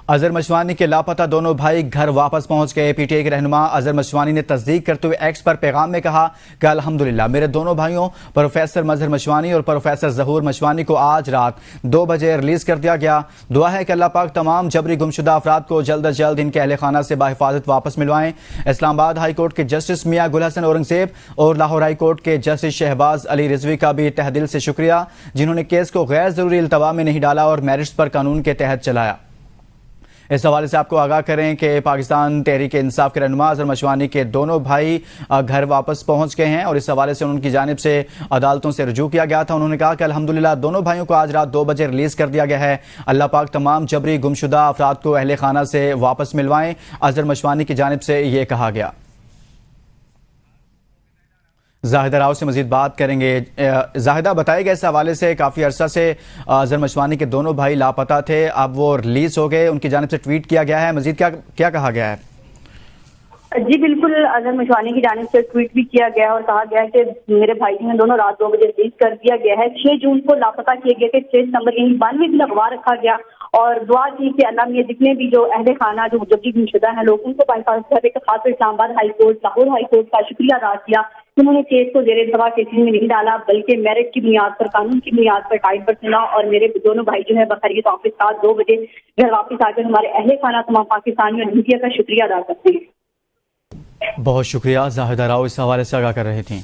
अजहर मशवानी के लापता दोनों भाई घर वापस पहुंच गए। पीटीआई के रहनुमा अजहर मशवानी ने तस्दीक करते हुए एक्स पर पैगाम में कहा कि अल्हम्दुलिल्लाह मेरे दोनों भाइयों प्रोफेसर मजहर मशवानी और प्रोफेसर ज़हूर मशवानी को आज रात 2 बजे रिलीज कर दिया गया। दुआ है कि अल्लाह पाक तमाम जबरी गुमशुदा अफराद को जल्द अज जल्द इनके अहल खाना से बाहिफाजत वापस मिलवाएं। इस्लामाबाद हाई कोर्ट के जस्टिस मियां गुल हसन औरंगजेब और लाहौर हाई कोर्ट के जस्टिस शहबाज अली रिजवी का भी तहे दिल से शुक्रिया, जिन्होंने केस को गैर जरूरी इल्तवा में नहीं डाला और मेरिट्स पर कानून के तहत चलाया। इस हवाले से आपको आगाह करें कि पाकिस्तान तहरीक इंसाफ के रहनुमा अजहर मशवानी के दोनों भाई घर वापस पहुंच गए हैं और इस हवाले से उनकी जानिब से अदालतों से रुजू किया गया था। उन्होंने कहा कि अल्हम्दुलिल्लाह दोनों भाइयों को आज रात 2 बजे रिलीज कर दिया गया है। अल्लाह पाक तमाम जबरी गुमशुदा अफराद को अहले खाना से वापस मिलवाएं। अजहर मशवानी की जानिब से ये कहा गया। जाहिदा राव से मजीद बात करेंगे। जाहिदा, बताइएगा इस हवाले से काफ़ी अरसा से अजहर मशवानी के दोनों भाई लापता थे, अब वो रिलीज हो गए, उनकी जानिब से ट्वीट किया गया है, मजीद क्या क्या कहा गया है? जी बिल्कुल, अजहर मशवानी की जानिब से ट्वीट भी किया गया और कहा गया है कि मेरे भाई ने दोनों रात 2 बजे रिलीज कर दिया गया है। 6 जून को लापता किए गए थे, 6 सितंबर यानी 92 दिन अगवा रखा गया और दुआ की कि अल्लाह में जितने भी जो अहले खाना जो जबरी गुमशुदा हैं लोग उनको बाहिफाजत के खास Islamabad high court, Lahore high court का शुक्रिया अदा किया। उन्होंने केस को जेर इंतवा केसेस में नहीं डाला बल्कि मेरिट की बुनियाद पर, कानून की बुनियाद पर टाइम पर सुना और मेरे दोनों भाई जो है बखैरियत ऑफिस रात 2 बजे घर वापस आकर हमारे अहले खाना तमाम पाकिस्तानी और इंडिया का शुक्रिया अदा करते हैं। बहुत शुक्रिया। जाहिदा राव इस हवाले से आगाह कर रही थी।